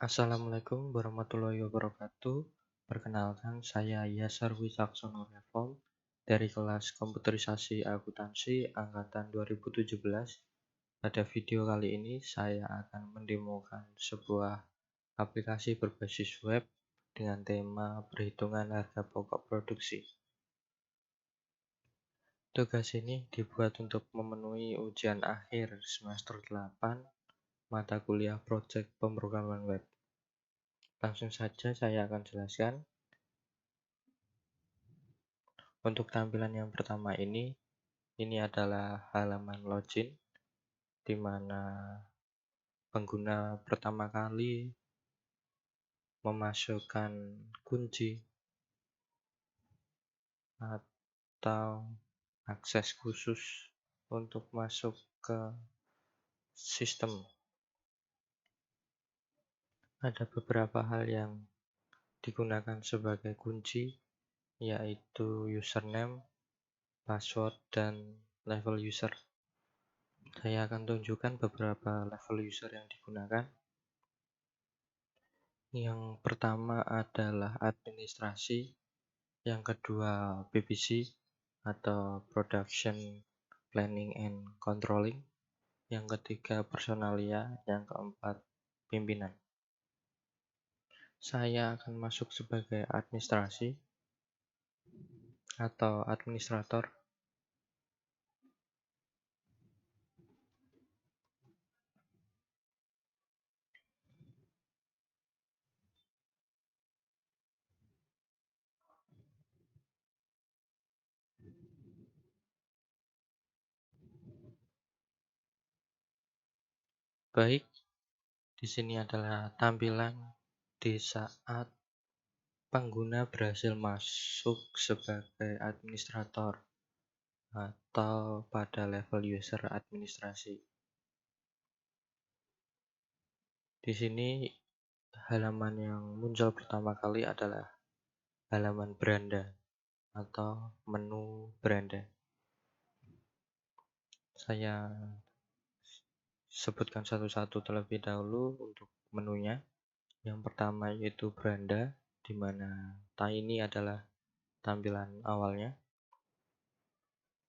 Assalamualaikum warahmatullahi wabarakatuh. Perkenalkan, saya Yasar Wicaksono Reform dari kelas Komputerisasi Akuntansi angkatan 2017. Pada video kali ini, saya akan mendemokan sebuah aplikasi berbasis web dengan tema perhitungan harga pokok produksi. Tugas ini dibuat untuk memenuhi ujian akhir semester 8 mata kuliah Project Pemrograman Web. Langsung saja saya akan jelaskan. Untuk tampilan yang pertama ini adalah halaman login, di mana pengguna pertama kali memasukkan kunci atau akses khusus untuk masuk ke sistem. Ada beberapa hal yang digunakan sebagai kunci, yaitu username, password, dan level user. Saya akan tunjukkan beberapa level user yang digunakan. Yang pertama adalah administrasi, yang kedua PPC atau Production Planning and Controlling, yang ketiga personalia, yang keempat pimpinan. Saya akan masuk sebagai administrasi atau administrator. Baik, di sini adalah tampilan di saat pengguna berhasil masuk sebagai administrator atau pada level user administrasi. Di sini halaman yang muncul pertama kali adalah halaman beranda atau menu beranda. Saya sebutkan satu-satu terlebih dahulu untuk menunya. Yang pertama yaitu beranda, di mana ini adalah tampilan awalnya.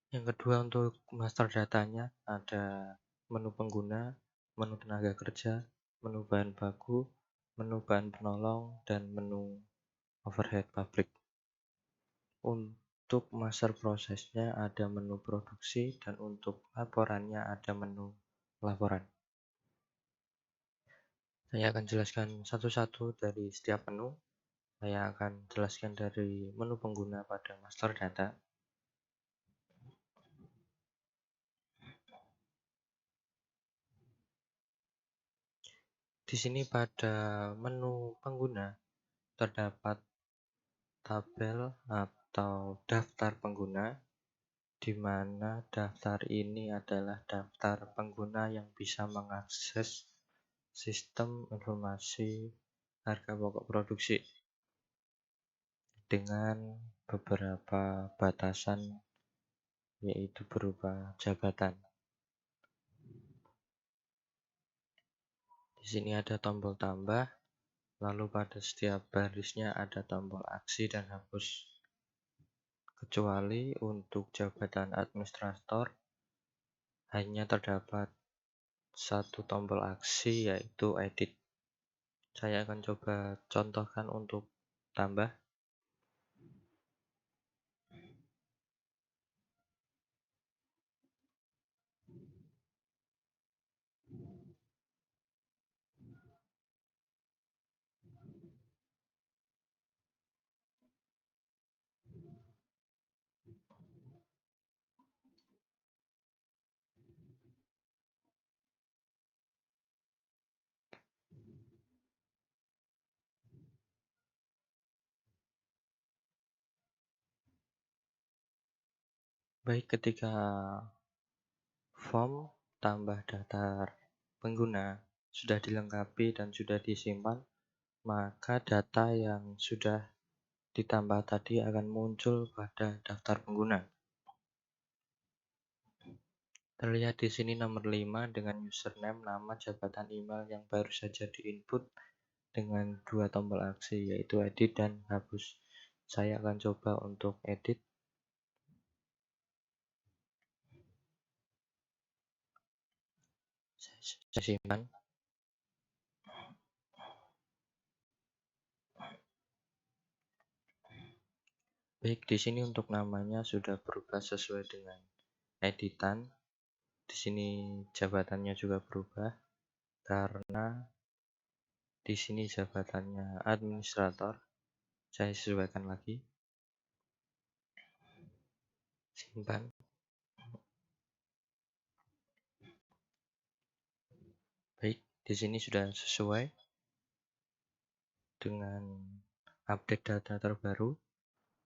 Yang kedua untuk master datanya ada menu pengguna, menu tenaga kerja, menu bahan baku, menu bahan penolong, dan menu overhead pabrik. Untuk master prosesnya ada menu produksi, dan untuk laporannya ada menu laporan. Saya akan jelaskan satu-satu dari setiap menu. Saya akan jelaskan dari menu pengguna pada master data. Di sini pada menu pengguna terdapat tabel atau daftar pengguna, di mana daftar ini adalah daftar pengguna yang bisa mengakses sistem informasi harga pokok produksi dengan beberapa batasan, yaitu berupa jabatan. Di sini ada tombol tambah, lalu pada setiap barisnya ada tombol aksi dan hapus. Kecuali untuk jabatan administrator hanya terdapat satu tombol aksi, yaitu edit. Saya akan coba contohkan untuk tambah. Baik, ketika form tambah daftar pengguna sudah dilengkapi dan sudah disimpan, maka data yang sudah ditambah tadi akan muncul pada daftar pengguna. Terlihat di sini nomor 5 dengan username, nama, jabatan, email yang baru saja diinput, dengan dua tombol aksi, yaitu edit dan hapus. Saya akan coba untuk edit. Saya simpan. Baik, di sini untuk namanya sudah berubah sesuai dengan editan. Di sini jabatannya juga berubah karena di sini jabatannya administrator. Saya sesuaikan lagi. Simpan. Baik, di sini sudah sesuai dengan update data terbaru.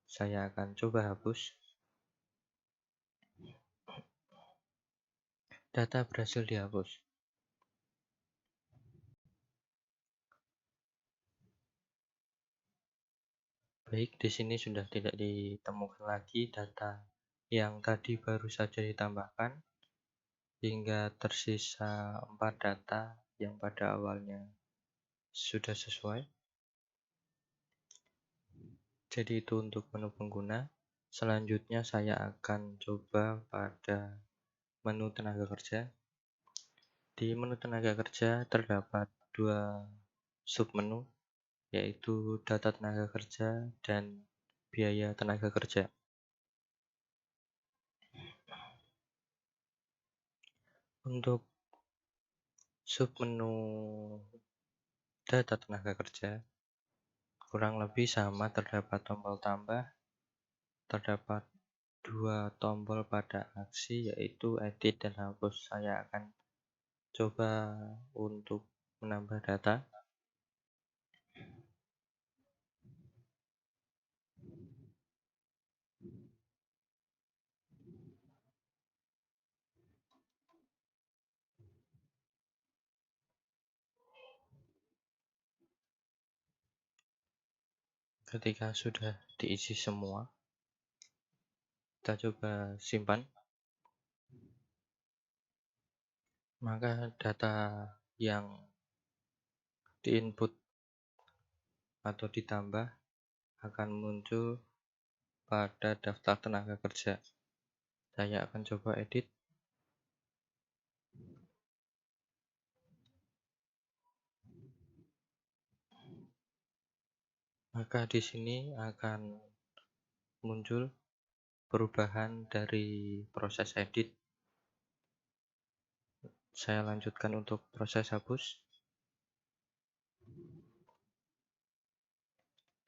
Saya akan coba hapus. Data berhasil dihapus. Baik, di sini sudah tidak ditemukan lagi data yang tadi baru saja ditambahkan, hingga tersisa 4 data yang pada awalnya sudah sesuai. Jadi itu untuk menu pengguna. Selanjutnya saya akan coba pada menu tenaga kerja. Di menu tenaga kerja terdapat dua submenu, yaitu data tenaga kerja dan biaya tenaga kerja. Untuk submenu data tenaga kerja kurang lebih sama, terdapat tombol tambah, terdapat dua tombol pada aksi, yaitu edit dan hapus. Saya akan coba untuk menambah data. Ketika sudah diisi semua, kita coba simpan. Maka data yang diinput atau ditambah akan muncul pada daftar tenaga kerja. Saya akan coba edit. Maka di sini akan muncul perubahan dari proses edit. Saya lanjutkan untuk proses hapus.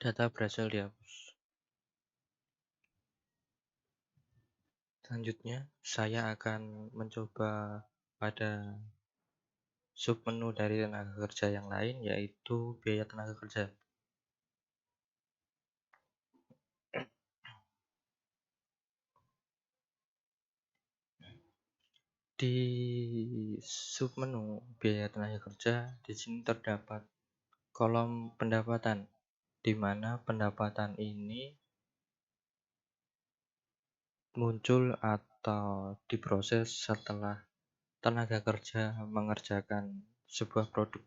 Data berhasil dihapus. Selanjutnya, saya akan mencoba pada submenu dari tenaga kerja yang lain, yaitu biaya tenaga kerja. Di submenu biaya tenaga kerja, di sini terdapat kolom pendapatan, di mana pendapatan ini muncul atau diproses setelah tenaga kerja mengerjakan sebuah produk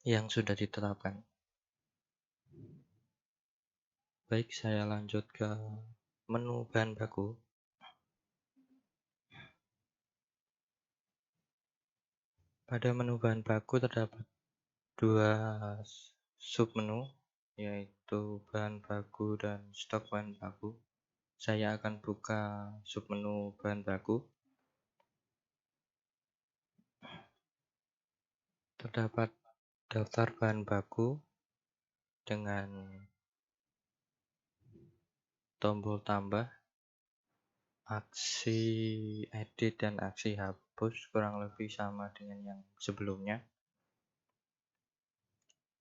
yang sudah ditetapkan. Baik, saya lanjut ke menu bahan baku. Pada menu bahan baku terdapat dua submenu, yaitu bahan baku dan stok bahan baku. Saya akan buka submenu bahan baku. Terdapat daftar bahan baku dengan tombol tambah, aksi edit dan aksi hapus, kurang lebih sama dengan yang sebelumnya.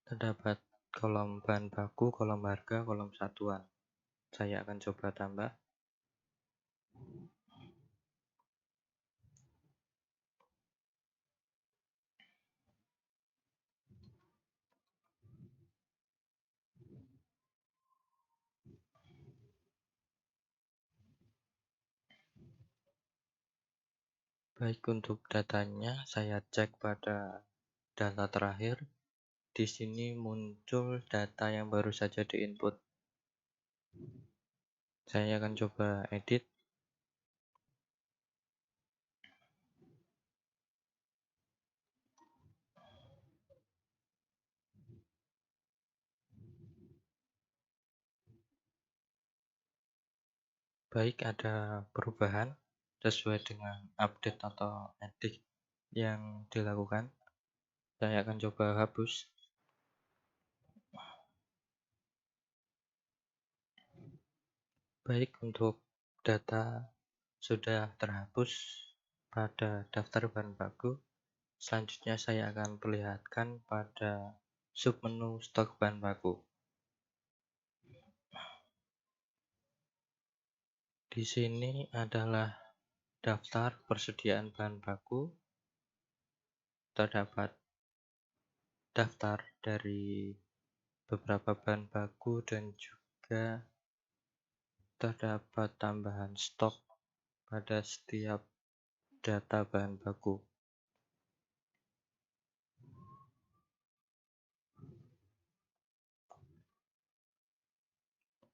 Terdapat kolom bahan baku, kolom harga, kolom satuan. Saya akan coba tambah. Baik, untuk datanya saya cek pada data terakhir, di sini muncul data yang baru saja diinput. Saya akan coba edit. Baik, ada perubahan sesuai dengan update atau edit yang dilakukan. Saya akan coba hapus. Baik, untuk data sudah terhapus pada daftar bahan baku. Selanjutnya saya akan perlihatkan pada submenu stok bahan baku. Di sini adalah daftar persediaan bahan baku. Terdapat daftar dari beberapa bahan baku dan juga terdapat tambahan stok pada setiap data bahan baku.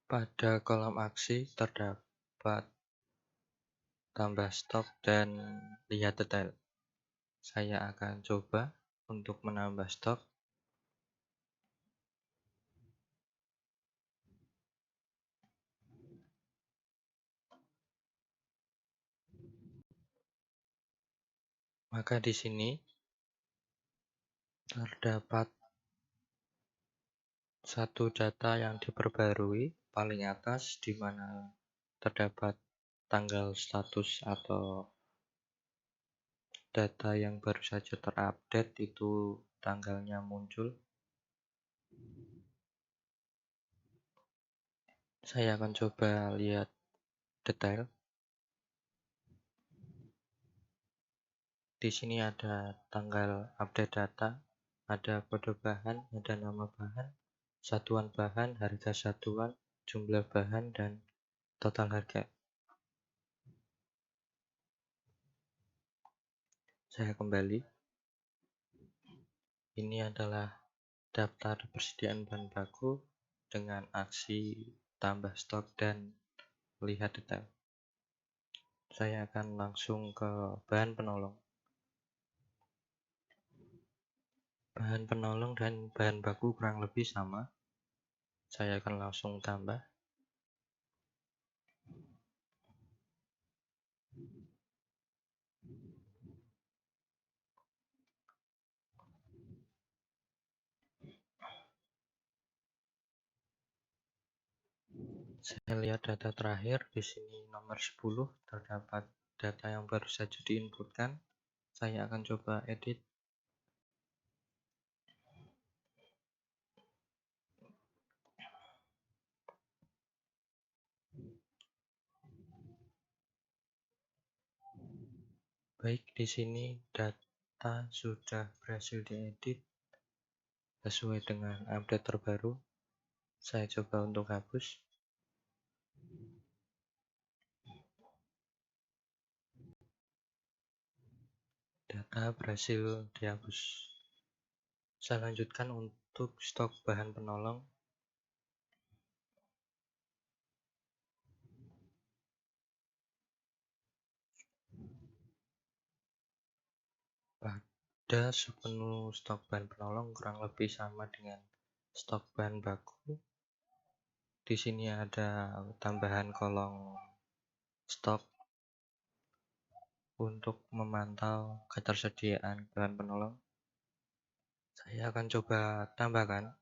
Pada kolom aksi terdapat tambah stok dan lihat detail. Saya akan coba untuk menambah stok. Maka di sini terdapat satu data yang diperbarui paling atas, di mana terdapat tanggal status atau data yang baru saja terupdate, itu tanggalnya muncul. Saya akan coba lihat detail. Di sini ada tanggal update data, ada kode bahan, ada nama bahan, satuan bahan, harga satuan, jumlah bahan, dan total harga. Saya kembali. Ini adalah daftar persediaan bahan baku dengan aksi tambah stok dan lihat detail. Saya akan langsung ke bahan penolong. Bahan penolong dan bahan baku kurang lebih sama. Saya akan langsung tambah. Saya lihat data terakhir di sini nomor 10, terdapat data yang baru saja diinputkan. Saya akan coba edit. Baik, di sini data sudah berhasil diedit sesuai dengan update terbaru. Saya coba untuk hapus. Data berhasil dihapus. Saya lanjutkan untuk stok bahan penolong. Pada submenu stok bahan penolong kurang lebih sama dengan stok bahan baku. Di sini ada tambahan kolom stok untuk memantau ketersediaan bahan penolong. Saya akan coba tambahkan.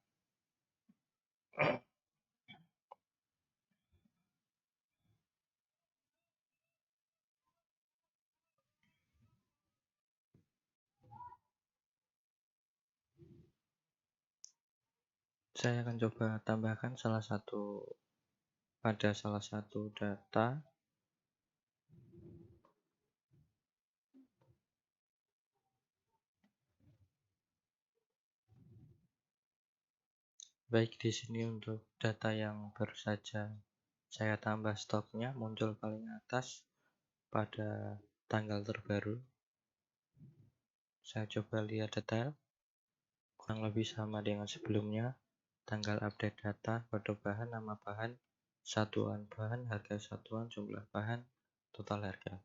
Saya akan coba tambahkan pada salah satu data. Baik, di sini untuk data yang baru saja saya tambah stoknya muncul paling atas pada tanggal terbaru. Saya coba lihat detail. kurang lebih sama dengan sebelumnya. Tanggal update data, kode bahan, nama bahan, satuan bahan, harga satuan, jumlah bahan, total harga.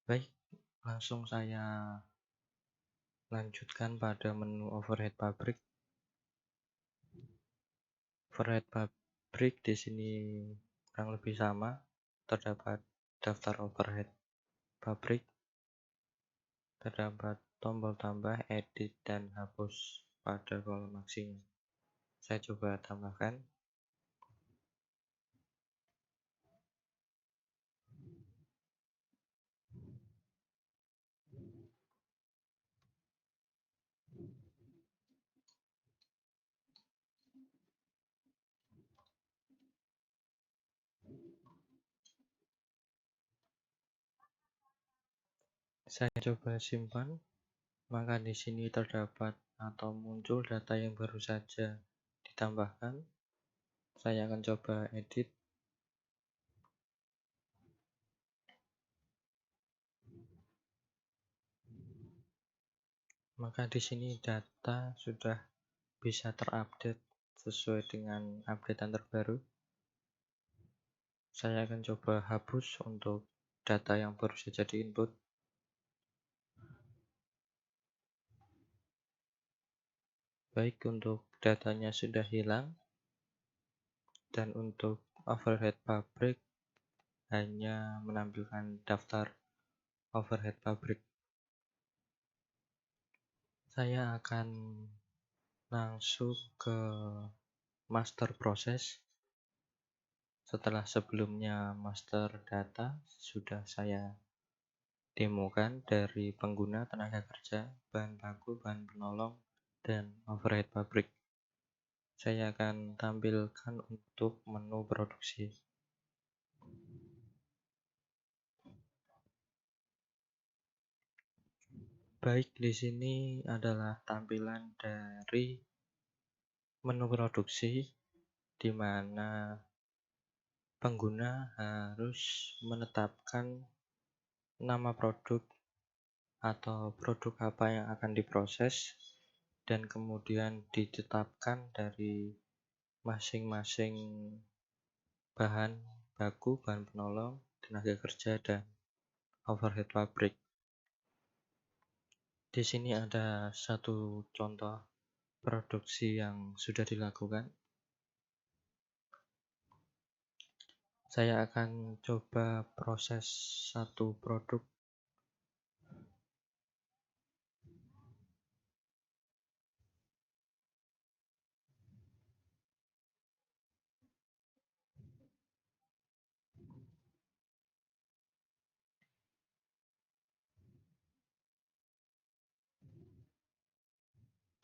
Baik, langsung saya lanjutkan pada menu overhead pabrik. Overhead pabrik di sini kurang lebih sama. Terdapat daftar overhead pabrik, terdapat tombol tambah, edit, dan hapus pada kolom aksinya. Saya coba tambahkan. Saya coba simpan, maka di sini terdapat atau muncul data yang baru saja ditambahkan. Saya akan coba edit. Maka di sini data sudah bisa terupdate sesuai dengan updatean terbaru. Saya akan coba hapus untuk data yang baru saja diinput. Baik, untuk datanya sudah hilang, dan untuk overhead pabrik hanya menampilkan daftar overhead pabrik. Saya akan langsung ke master proses. Setelah sebelumnya master data sudah saya demokan dari pengguna, tenaga kerja, bahan baku, bahan penolong, dan overhead pabrik. Saya akan tampilkan untuk menu produksi. Baik, di sini adalah tampilan dari menu produksi, di mana pengguna harus menetapkan nama produk atau produk apa yang akan diproses, dan kemudian ditetapkan dari masing-masing bahan baku, bahan penolong, tenaga kerja, dan overhead pabrik. Di sini ada satu contoh produksi yang sudah dilakukan. Saya akan coba proses satu produk.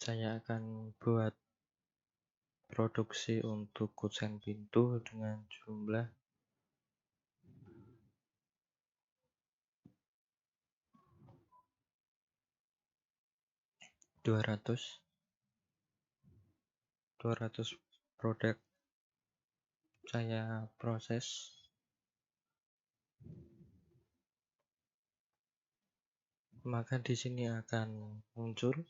Saya akan buat produksi untuk kusen pintu dengan jumlah 200 produk. Saya proses. Maka di sini akan muncul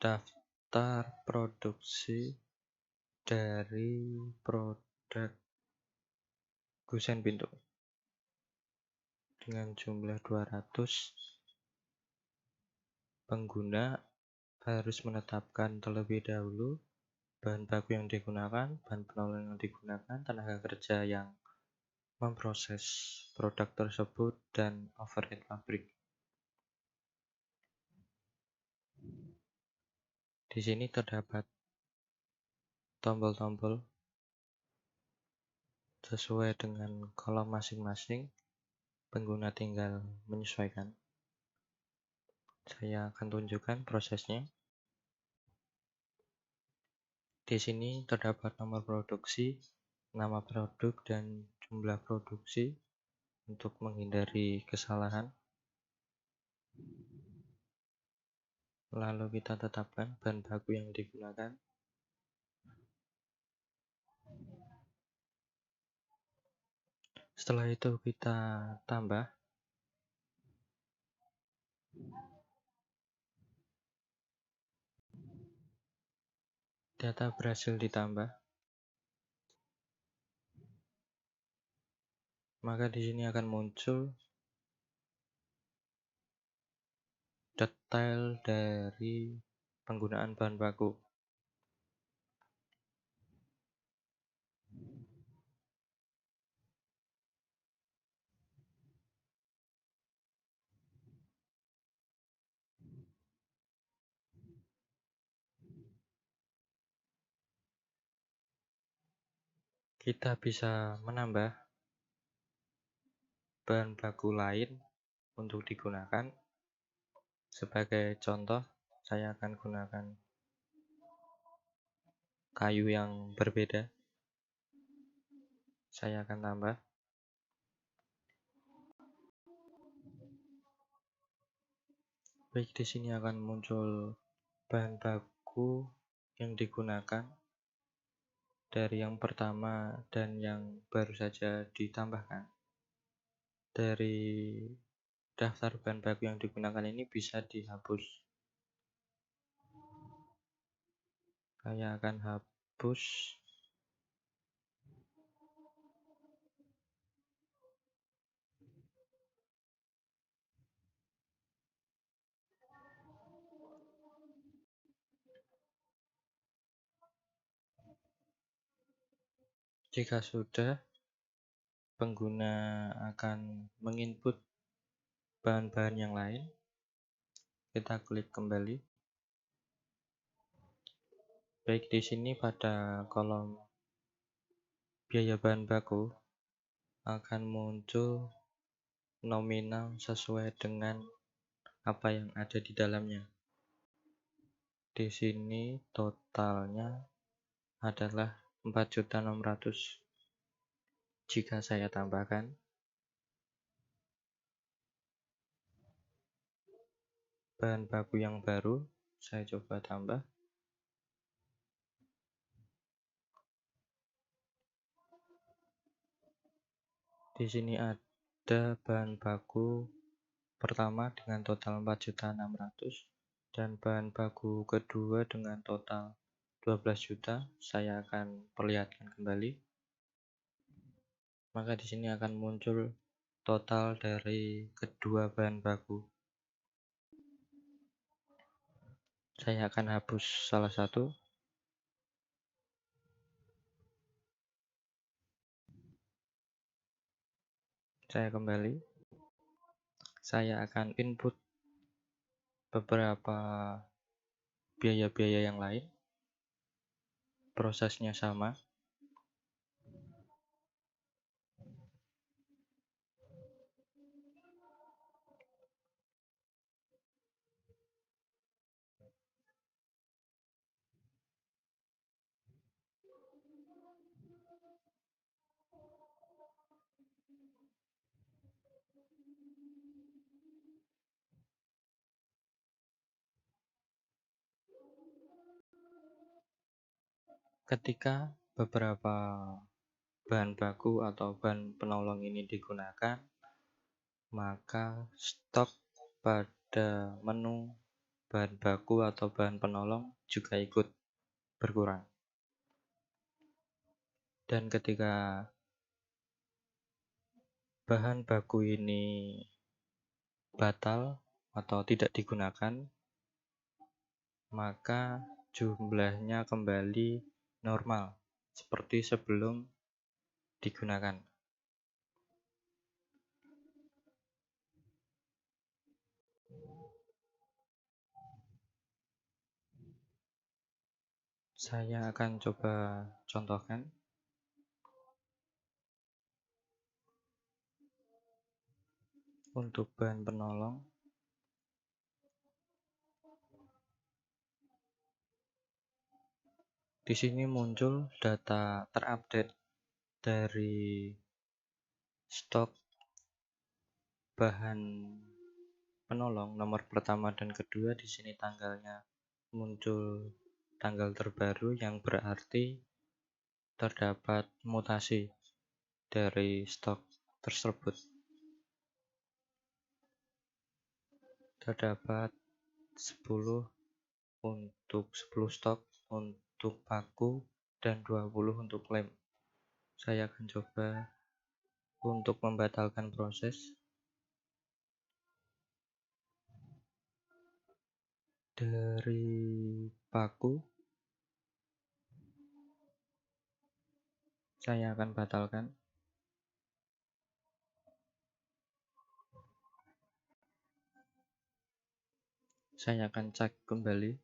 daftar produksi dari produk kusen pintu dengan jumlah 200. Pengguna harus menetapkan terlebih dahulu bahan baku yang digunakan, bahan penolong yang digunakan, tenaga kerja yang memproses produk tersebut, dan overhead pabrik. Di sini terdapat tombol-tombol sesuai dengan kolom masing-masing. Pengguna tinggal menyesuaikan. Saya akan tunjukkan prosesnya. Di sini terdapat nomor produksi, nama produk, dan jumlah produksi untuk menghindari kesalahan. Lalu kita tetapkan bahan baku yang digunakan. Setelah itu kita tambah Data berhasil ditambah, maka di sini akan muncul detail dari penggunaan bahan baku. Kita bisa menambah bahan baku lain untuk digunakan. Sebagai contoh, saya akan gunakan kayu yang berbeda. Saya akan tambah. Baik, di sini akan muncul bahan baku yang digunakan dari yang pertama dan yang baru saja ditambahkan. Dari daftar bahan baku yang digunakan ini bisa dihapus. Saya akan hapus. Jika sudah, pengguna akan menginput bahan-bahan yang lain. Kita klik kembali. Baik, di sini pada kolom biaya bahan baku akan muncul nominal sesuai dengan apa yang ada di dalamnya. Di sini totalnya adalah 4.600.000. Jika saya tambahkan bahan baku yang baru, saya coba tambah. Di sini ada bahan baku pertama dengan total 4.600.000 dan bahan baku kedua dengan total 12 juta. Saya akan perlihatkan kembali. Maka di sini akan muncul total dari kedua bahan baku. Saya akan hapus salah satu. Saya kembali. Saya akan input beberapa biaya-biaya yang lain. Prosesnya sama. Ketika beberapa bahan baku atau bahan penolong ini digunakan, maka stok pada menu bahan baku atau bahan penolong juga ikut berkurang. Dan ketika bahan baku ini batal atau tidak digunakan, maka jumlahnya kembali normal seperti sebelum digunakan. Saya akan coba contohkan. Untuk bahan penolong, di sini muncul data terupdate dari stok bahan penolong nomor pertama dan kedua. Di sini tanggalnya muncul tanggal terbaru, yang berarti terdapat mutasi dari stok tersebut. terdapat 10 untuk 10 stok untuk paku dan 20 untuk lem. Saya akan coba untuk membatalkan proses. Dari paku saya akan batalkan. Saya akan cek kembali.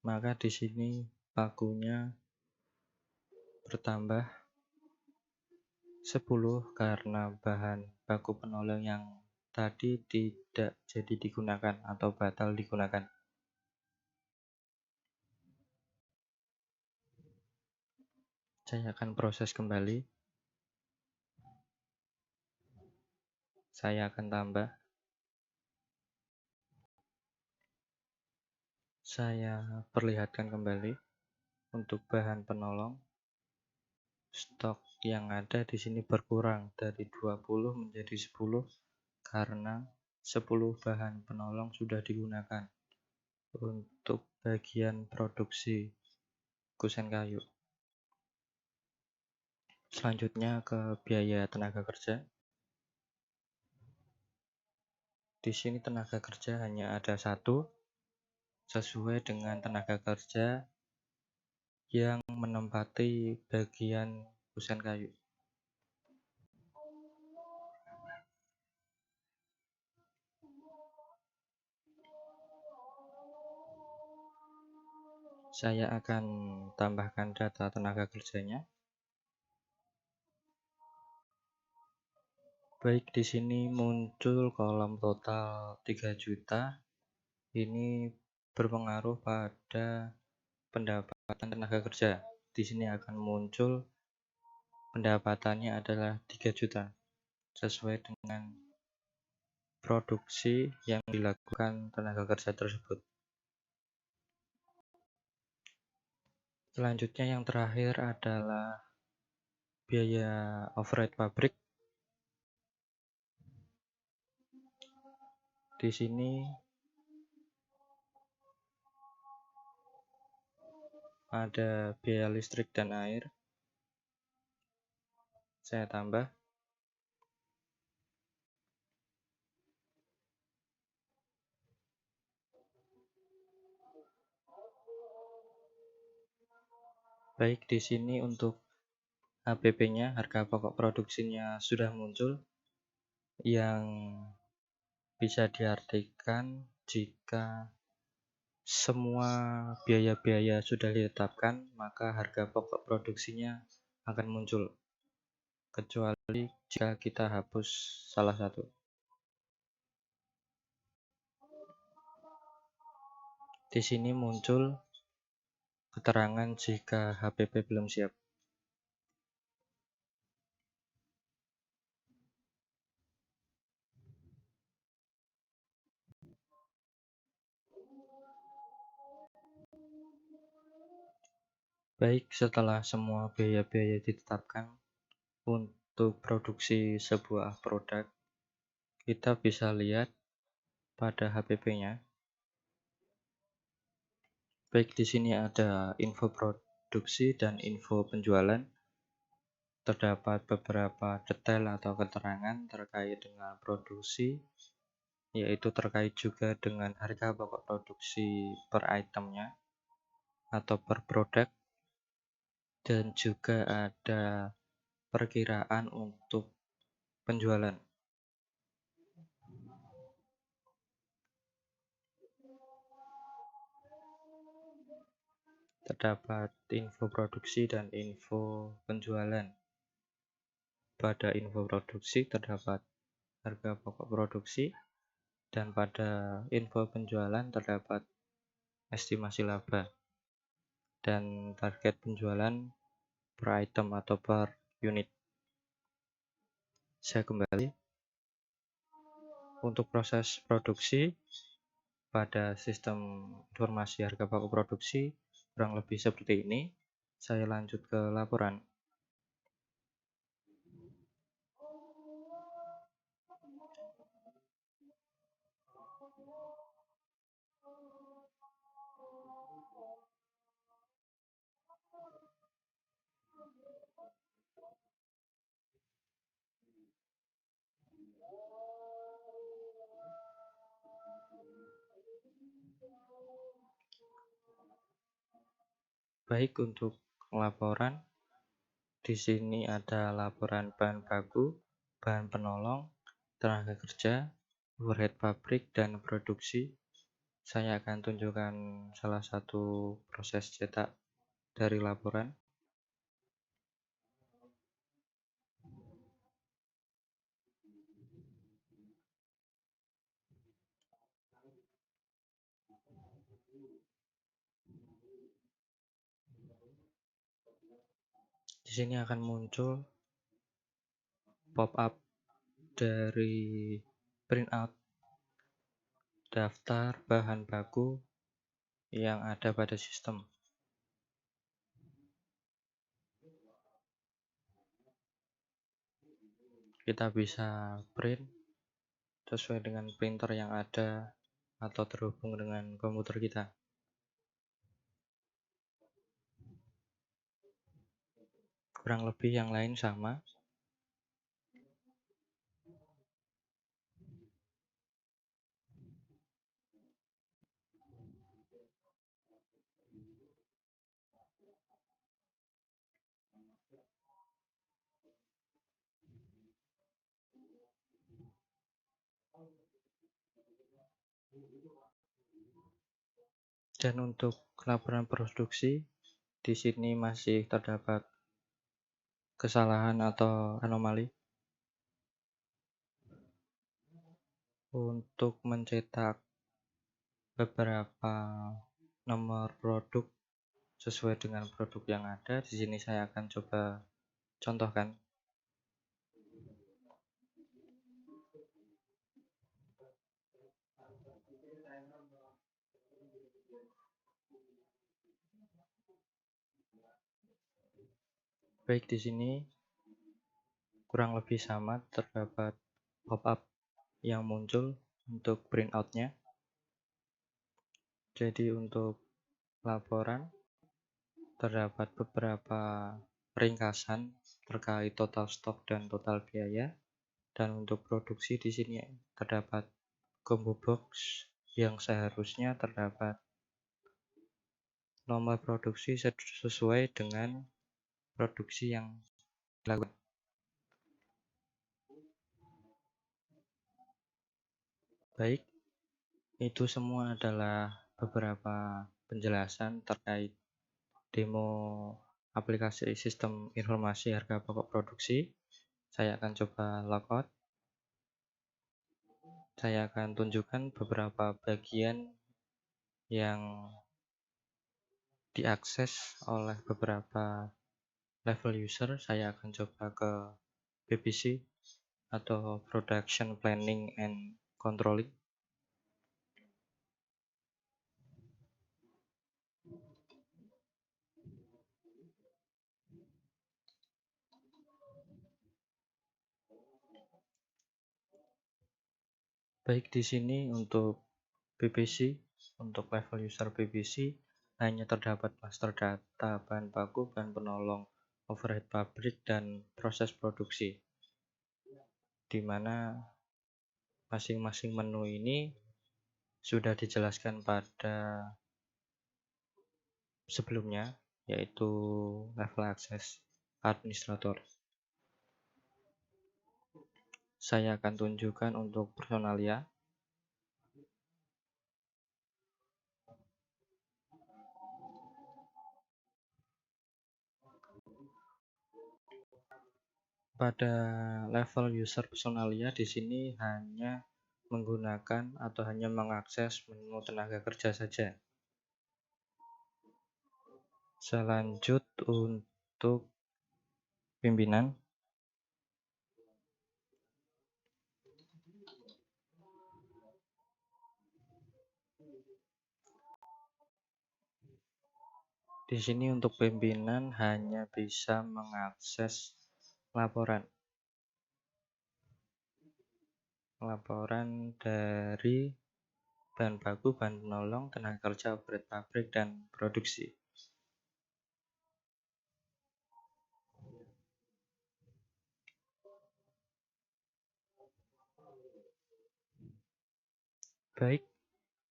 Maka di sini pakunya bertambah 10 karena bahan baku penolong yang tadi tidak jadi digunakan atau batal digunakan. Saya akan proses kembali. Saya akan tambah. Saya perlihatkan kembali untuk bahan penolong. Stok yang ada di sini berkurang dari 20 menjadi 10 karena 10 bahan penolong sudah digunakan untuk bagian produksi kusen kayu. Selanjutnya ke biaya tenaga kerja. Di sini tenaga kerja hanya ada 1 sesuai dengan tenaga kerja yang menempati bagian kusen kayu. Saya akan tambahkan data tenaga kerjanya. Baik, di sini muncul kolom total 3 juta. Ini berpengaruh pada pendapatan tenaga kerja. Di sini akan muncul pendapatannya adalah 3 juta sesuai dengan produksi yang dilakukan tenaga kerja tersebut. Selanjutnya yang terakhir adalah biaya overhead pabrik. Di sini ada biaya listrik dan air. Saya tambah. Baik, di sini untuk HPP-nya, harga pokok produksinya sudah muncul, yang bisa diartikan jika semua biaya-biaya sudah ditetapkan, maka harga pokok produksinya akan muncul, kecuali jika kita hapus salah satu. Di sini muncul keterangan jika HPP belum siap. Baik, setelah semua biaya-biaya ditetapkan untuk produksi sebuah produk, kita bisa lihat pada HPP-nya. Baik, di sini ada info produksi dan info penjualan. Terdapat beberapa detail atau keterangan terkait dengan produksi, yaitu terkait juga dengan harga pokok produksi per itemnya atau per produk, dan juga ada perkiraan untuk penjualan. Terdapat info produksi dan info penjualan. Pada info produksi terdapat harga pokok produksi, dan pada info penjualan terdapat estimasi laba dan target penjualan per item atau per unit. Saya kembali. Untuk proses produksi pada sistem informasi harga pokok produksi kurang lebih seperti ini. Saya lanjut ke laporan. Baik, untuk laporan, di sini ada laporan bahan baku, bahan penolong, tenaga kerja, overhead pabrik, dan produksi. Saya akan tunjukkan salah satu proses cetak dari laporan. Di sini akan muncul pop-up dari printout daftar bahan baku yang ada pada sistem. Kita bisa print sesuai dengan printer yang ada atau terhubung dengan komputer kita. Kurang lebih yang lain sama. Dan untuk laporan produksi, di sini masih terdapat kesalahan atau anomali. Untuk mencetak beberapa nomor produk sesuai dengan produk yang ada, di sini saya akan coba contohkan. Baik, di sini kurang lebih sama, terdapat pop-up yang muncul untuk printout-nya. Jadi untuk laporan terdapat beberapa ringkasan terkait total stok dan total biaya. Dan untuk produksi di sini terdapat combo box yang seharusnya terdapat nomor produksi sesuai dengan produksi yang dilakukan. Baik, itu semua adalah beberapa penjelasan terkait demo aplikasi sistem informasi harga pokok produksi. Saya akan coba logout. Saya akan tunjukkan beberapa bagian yang diakses oleh beberapa level user. Saya akan coba ke PPC atau Production Planning and Controlling. Baik, di sini untuk PPC, untuk level user PPC hanya terdapat master data bahan baku, bahan penolong, overhead pabrik, dan proses produksi, di mana masing-masing menu ini sudah dijelaskan pada sebelumnya, yaitu level akses administrator. Saya akan tunjukkan untuk personalia. Pada level user personalia di sini hanya menggunakan atau hanya mengakses menu tenaga kerja saja. Selanjut untuk pimpinan. Di sini untuk pimpinan hanya bisa mengakses laporan dari bahan baku, bahan penolong, tenaga kerja, operator pabrik, dan produksi. Baik,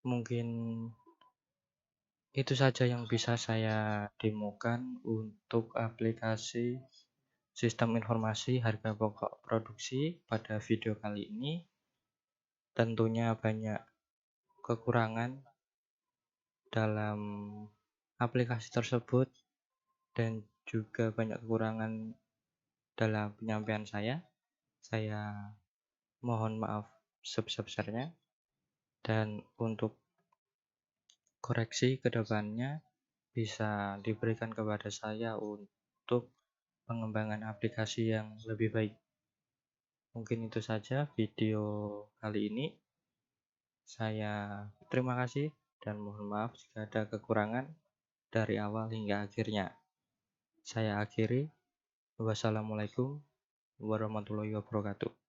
mungkin itu saja yang bisa saya demokan untuk aplikasi sistem informasi harga pokok produksi pada video kali ini. Tentunya banyak kekurangan dalam aplikasi tersebut dan juga banyak kekurangan dalam penyampaian saya. Saya mohon maaf sebesar-besarnya, dan untuk koreksi ke depannya bisa diberikan kepada saya untuk pengembangan aplikasi yang lebih baik. Mungkin itu saja video kali ini. Saya terima kasih dan mohon maaf jika ada kekurangan dari awal hingga akhirnya. Saya akhiri. Wassalamualaikum warahmatullahi wabarakatuh.